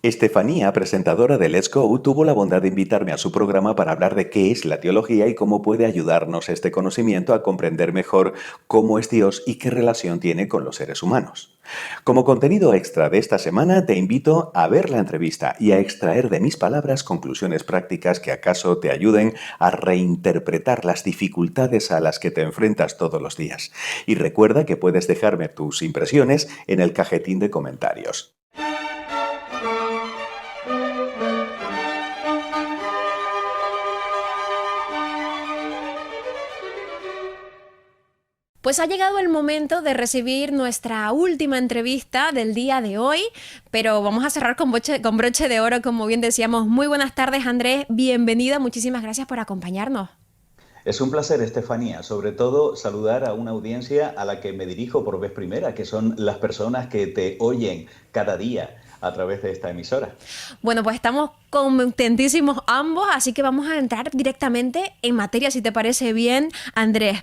Estefanía, presentadora de Let's Go, tuvo la bondad de invitarme a su programa para hablar de qué es la teología y cómo puede ayudarnos este conocimiento a comprender mejor cómo es Dios y qué relación tiene con los seres humanos. Como contenido extra de esta semana, te invito a ver la entrevista y a extraer de mis palabras conclusiones prácticas que acaso te ayuden a reinterpretar las dificultades a las que te enfrentas todos los días. Y recuerda que puedes dejarme tus impresiones en el cajetín de comentarios. Pues ha llegado el momento de recibir nuestra última entrevista del día de hoy, pero vamos a cerrar con broche de oro, como bien decíamos. Muy buenas tardes, Andrés, bienvenida, muchísimas gracias por acompañarnos. Es un placer, Estefanía, sobre todo saludar a una audiencia a la que me dirijo por vez primera, que son las personas que te oyen cada día a través de esta emisora. Bueno, pues estamos contentísimos ambos, así que vamos a entrar directamente en materia, si te parece bien, Andrés.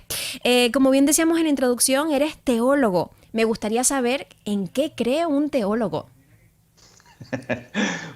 Como bien decíamos en la introducción, eres teólogo. Me gustaría saber en qué cree un teólogo.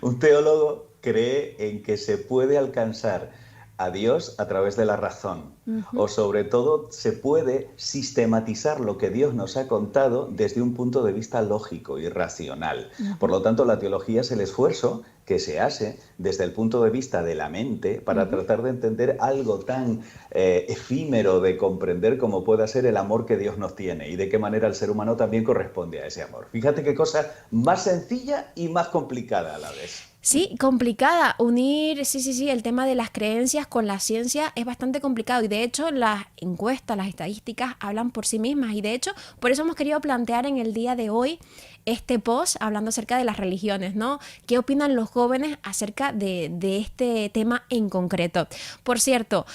Un teólogo cree en que se puede alcanzar a Dios a través de la razón, o sobre todo se puede sistematizar lo que Dios nos ha contado desde un punto de vista lógico y racional. Por lo tanto, la teología es el esfuerzo que se hace desde el punto de vista de la mente para tratar de entender algo tan efímero de comprender como pueda ser el amor que Dios nos tiene y de qué manera el ser humano también corresponde a ese amor. Fíjate qué cosa más sencilla y más complicada a la vez. Sí, complicada. Unir, sí, el tema de las creencias con la ciencia es bastante complicado y de hecho las encuestas, las estadísticas hablan por sí mismas y de hecho por eso hemos querido plantear en el día de hoy este post hablando acerca de las religiones, ¿no? ¿Qué opinan los jóvenes acerca de este tema en concreto? Por cierto,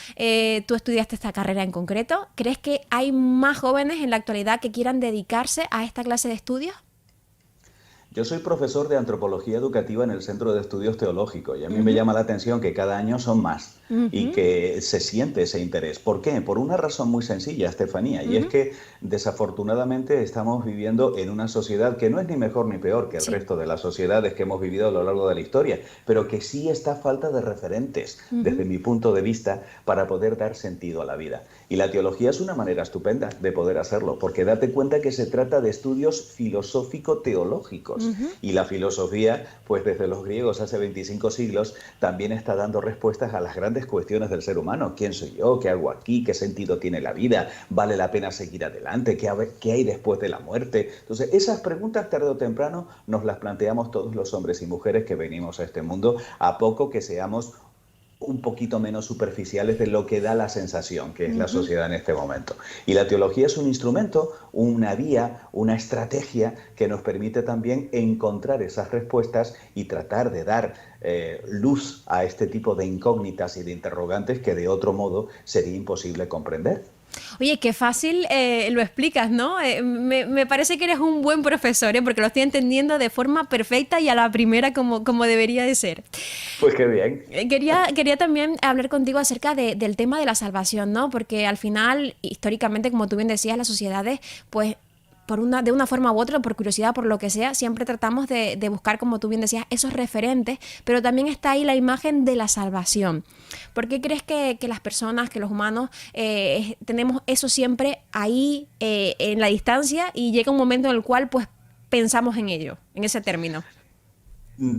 tú estudiaste esta carrera en concreto. ¿Crees que hay más jóvenes en la actualidad que quieran dedicarse a esta clase de estudios? Yo soy profesor de antropología educativa en el Centro de Estudios Teológicos y a mí me llama la atención que cada año son más y que se siente ese interés. ¿Por qué? Por una razón muy sencilla, Estefanía, y es que desafortunadamente estamos viviendo en una sociedad que no es ni mejor ni peor que el Sí. resto de las sociedades que hemos vivido a lo largo de la historia, pero que sí está a falta de referentes, desde mi punto de vista, para poder dar sentido a la vida. Y la teología es una manera estupenda de poder hacerlo, porque date cuenta que se trata de estudios filosófico-teológicos. Y la filosofía, pues desde los griegos hace 25 siglos, también está dando respuestas a las grandes cuestiones del ser humano. ¿Quién soy yo? ¿Qué hago aquí? ¿Qué sentido tiene la vida? ¿Vale la pena seguir adelante? ¿Qué hay después de la muerte? Entonces, esas preguntas tarde o temprano nos las planteamos todos los hombres y mujeres que venimos a este mundo, a poco que seamos un poquito menos superficiales de lo que da la sensación que es la sociedad en este momento. Y la teología es un instrumento, una vía, una estrategia que nos permite también encontrar esas respuestas y tratar de dar luz a este tipo de incógnitas y de interrogantes que de otro modo sería imposible comprender. Oye, qué fácil lo explicas, ¿no? Me parece que eres un buen profesor, ¿eh? Porque lo estoy entendiendo de forma perfecta y a la primera como debería de ser. Pues qué bien. Quería también hablar contigo acerca del tema de la salvación, ¿no? Porque al final, históricamente, como tú bien decías, las sociedades, pues de una forma u otra, por curiosidad, por lo que sea, siempre tratamos de buscar, como tú bien decías, esos referentes, pero también está ahí la imagen de la salvación. ¿Por qué crees que las personas, que los humanos, tenemos eso siempre ahí en la distancia y llega un momento en el cual pues pensamos en ello, en ese término?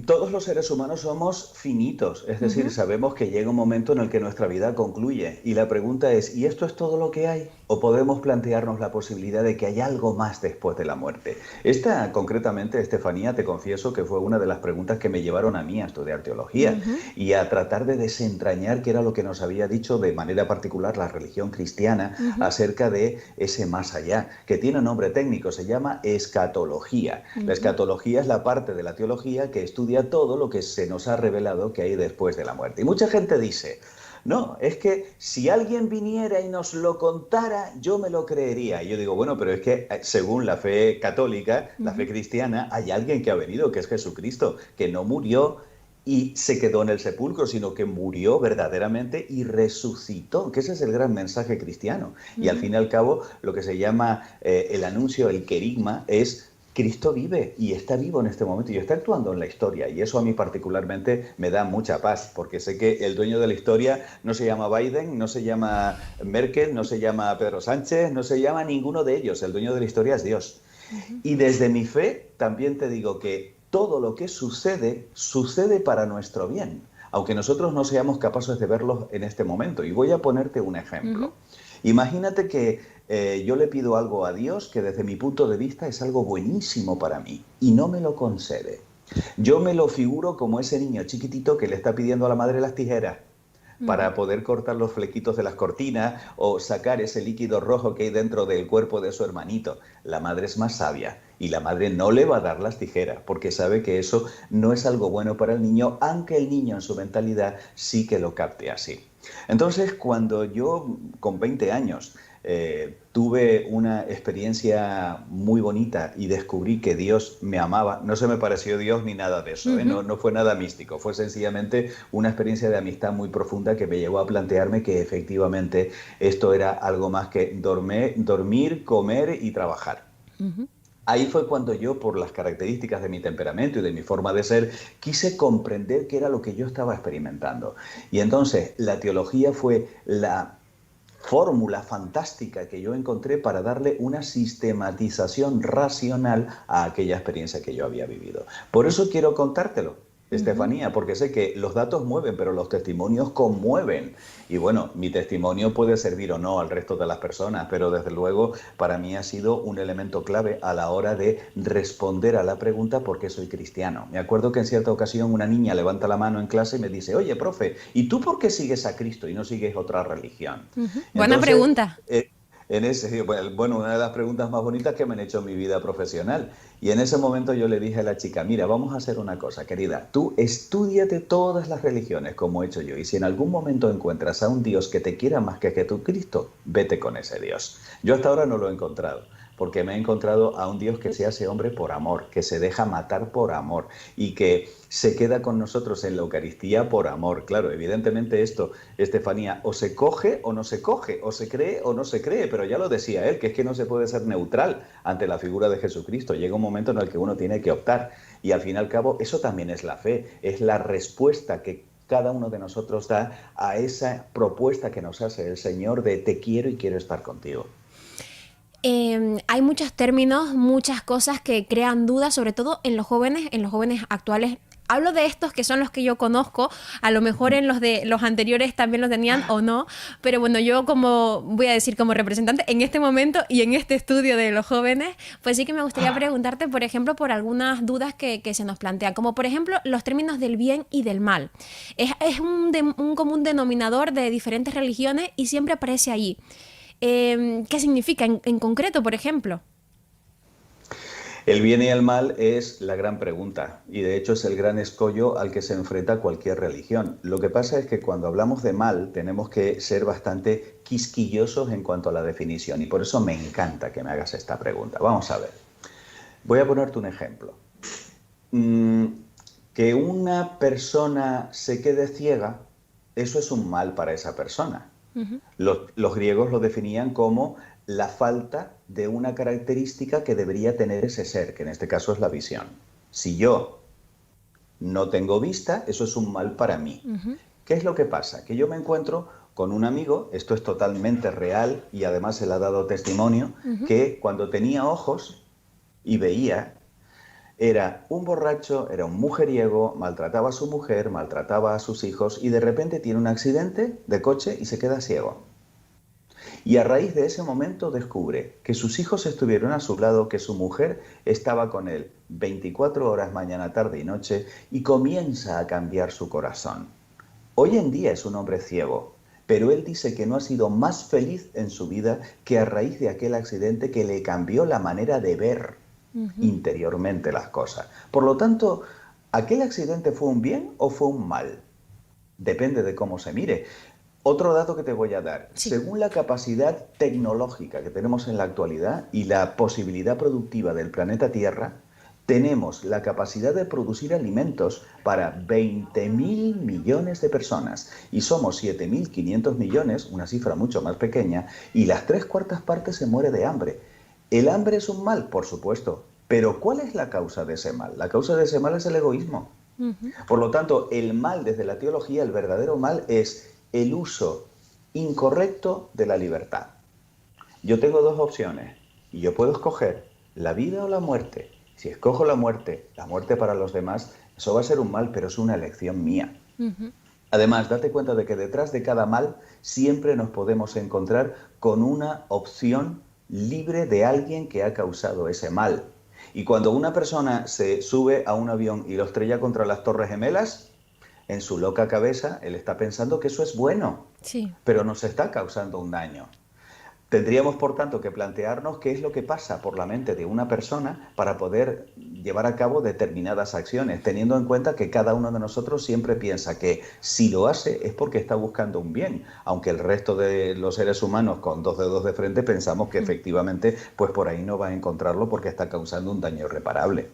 Todos los seres humanos somos finitos, es decir, sabemos que llega un momento en el que nuestra vida concluye y la pregunta es, ¿y esto es todo lo que hay? ¿O podemos plantearnos la posibilidad de que hay algo más después de la muerte? Esta, concretamente, Estefanía, te confieso que fue una de las preguntas que me llevaron a mí a estudiar teología y a tratar de desentrañar qué era lo que nos había dicho de manera particular la religión cristiana acerca de ese más allá, que tiene un nombre técnico, se llama escatología. La escatología es la parte de la teología que estudia todo lo que se nos ha revelado que hay después de la muerte. Y mucha gente dice, no, es que si alguien viniera y nos lo contara, yo me lo creería. Y yo digo, bueno, pero es que según la fe católica, la fe cristiana, hay alguien que ha venido, que es Jesucristo, que no murió y se quedó en el sepulcro, sino que murió verdaderamente y resucitó, que ese es el gran mensaje cristiano. Y al fin y al cabo, lo que se llama el anuncio, el querigma, es Cristo vive y está vivo en este momento y está actuando en la historia, y eso a mí particularmente me da mucha paz, porque sé que el dueño de la historia no se llama Biden, no se llama Merkel, no se llama Pedro Sánchez, no se llama ninguno de ellos. El dueño de la historia es Dios. Y desde mi fe también te digo que todo lo que sucede, sucede para nuestro bien, aunque nosotros no seamos capaces de verlo en este momento. Y voy a ponerte un ejemplo. Imagínate que yo le pido algo a Dios que desde mi punto de vista es algo buenísimo para mí y no me lo concede. Yo me lo figuro como ese niño chiquitito que le está pidiendo a la madre las tijeras para poder cortar los flequitos de las cortinas o sacar ese líquido rojo que hay dentro del cuerpo de su hermanito. La madre es más sabia y la madre no le va a dar las tijeras porque sabe que eso no es algo bueno para el niño, aunque el niño en su mentalidad sí que lo capte así. Entonces, cuando yo con 20 años tuve una experiencia muy bonita y descubrí que Dios me amaba, no se me pareció Dios ni nada de eso, no fue nada místico, fue sencillamente una experiencia de amistad muy profunda que me llevó a plantearme que efectivamente esto era algo más que dormir, comer y trabajar. Ahí fue cuando yo, por las características de mi temperamento y de mi forma de ser, quise comprender qué era lo que yo estaba experimentando. Y entonces la teología fue la fórmula fantástica que yo encontré para darle una sistematización racional a aquella experiencia que yo había vivido. Por eso quiero contártelo, Estefanía, porque sé que los datos mueven, pero los testimonios conmueven. Y bueno, mi testimonio puede servir o no al resto de las personas, pero desde luego para mí ha sido un elemento clave a la hora de responder a la pregunta ¿por qué soy cristiano? Me acuerdo que en cierta ocasión una niña levanta la mano en clase y me dice, oye, profe, ¿y tú por qué sigues a Cristo y no sigues otra religión? Buena pregunta. Bueno, una de las preguntas más bonitas que me han hecho en mi vida profesional. Y en ese momento yo le dije a la chica, mira, vamos a hacer una cosa, querida, tú estúdiate todas las religiones como he hecho yo, y si en algún momento encuentras a un Dios que te quiera más que Jesucristo, vete con ese Dios. Yo hasta ahora no lo he encontrado, porque me he encontrado a un Dios que se hace hombre por amor, que se deja matar por amor y que se queda con nosotros en la Eucaristía por amor. Claro, evidentemente esto, Estefanía, o se coge o no se coge, o se cree o no se cree, pero ya lo decía él, que es que no se puede ser neutral ante la figura de Jesucristo. Llega un momento en el que uno tiene que optar y al fin y al cabo eso también es la fe, es la respuesta que cada uno de nosotros da a esa propuesta que nos hace el Señor de te quiero y quiero estar contigo. Hay muchos términos, muchas cosas que crean dudas, sobre todo en los jóvenes actuales. Hablo de estos que son los que yo conozco, a lo mejor en los anteriores también los tenían o no, pero bueno, yo voy a decir como representante en este momento y en este estudio de los jóvenes, pues sí que me gustaría preguntarte, por ejemplo, por algunas dudas que se nos plantean, como por ejemplo los términos del bien y del mal. Es un común denominador de diferentes religiones y siempre aparece ahí. ¿Qué significa en concreto, por ejemplo? El bien y el mal es la gran pregunta y de hecho es el gran escollo al que se enfrenta cualquier religión. Lo que pasa es que cuando hablamos de mal tenemos que ser bastante quisquillosos en cuanto a la definición y por eso me encanta que me hagas esta pregunta. Vamos a ver, voy a ponerte un ejemplo. Que una persona se quede ciega, eso es un mal para esa persona. Los griegos lo definían como la falta de una característica que debería tener ese ser, que en este caso es la visión. Si yo no tengo vista, eso es un mal para mí. ¿Qué es lo que pasa? Que yo me encuentro con un amigo, esto es totalmente real y además él ha dado testimonio, que cuando tenía ojos y veía, era un borracho, era un mujeriego, maltrataba a su mujer, maltrataba a sus hijos y de repente tiene un accidente de coche y se queda ciego. Y a raíz de ese momento descubre que sus hijos estuvieron a su lado, que su mujer estaba con él 24 horas mañana, tarde y noche y comienza a cambiar su corazón. Hoy en día es un hombre ciego, pero él dice que no ha sido más feliz en su vida que a raíz de aquel accidente que le cambió la manera de ver interiormente las cosas. Por lo tanto, ¿aquel accidente fue un bien o fue un mal? Depende de cómo se mire. Otro dato que te voy a dar. Sí. Según la capacidad tecnológica que tenemos en la actualidad y la posibilidad productiva del planeta Tierra, tenemos la capacidad de producir alimentos para 20.000 millones de personas y somos 7.500 millones, una cifra mucho más pequeña, y las 3/4 partes se muere de hambre. ¿El hambre es un mal? Por supuesto. Pero ¿cuál es la causa de ese mal? La causa de ese mal es el egoísmo. Por lo tanto, el mal desde la teología, el verdadero mal es el uso incorrecto de la libertad. Yo tengo dos opciones y yo puedo escoger la vida o la muerte. Si escojo la muerte para los demás, eso va a ser un mal, pero es una elección mía. Además, date cuenta de que detrás de cada mal siempre nos podemos encontrar con una opción libre de alguien que ha causado ese mal. Y cuando una persona se sube a un avión y lo estrella contra las Torres Gemelas, en su loca cabeza él está pensando que eso es bueno, Sí. pero nos está causando un daño. Tendríamos, por tanto, que plantearnos qué es lo que pasa por la mente de una persona para poder llevar a cabo determinadas acciones, teniendo en cuenta que cada uno de nosotros siempre piensa que si lo hace es porque está buscando un bien, aunque el resto de los seres humanos con dos dedos de frente pensamos que efectivamente pues por ahí no va a encontrarlo porque está causando un daño irreparable.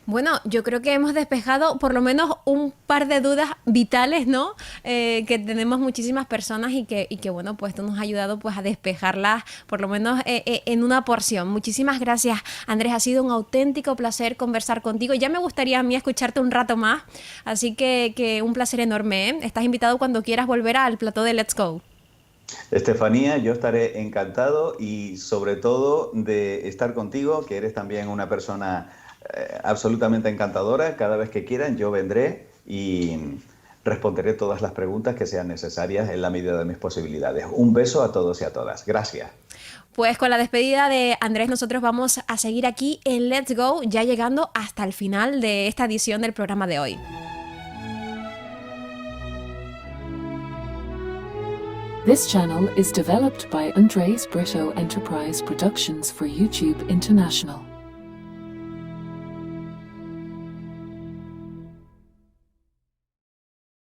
Bueno, yo creo que hemos despejado por lo menos un par de dudas vitales, ¿no? Que tenemos muchísimas personas y que bueno, pues tú nos has ayudado pues a despejarlas por lo menos en una porción. Muchísimas gracias, Andrés. Ha sido un auténtico placer conversar contigo. Ya me gustaría a mí escucharte un rato más, así que un placer enorme, ¿eh? Estás invitado cuando quieras volver al plató de Let's Go. Estefanía, yo estaré encantado y sobre todo de estar contigo, que eres también una persona absolutamente encantadora. Cada vez que quieran yo vendré y responderé todas las preguntas que sean necesarias en la medida de mis posibilidades. Un beso a todos y a todas. Gracias. Pues con la despedida de Andrés nosotros vamos a seguir aquí en Let's Go, ya llegando hasta el final de esta edición del programa de hoy. This channel is developed by Andres Brito Enterprise Productions for YouTube International.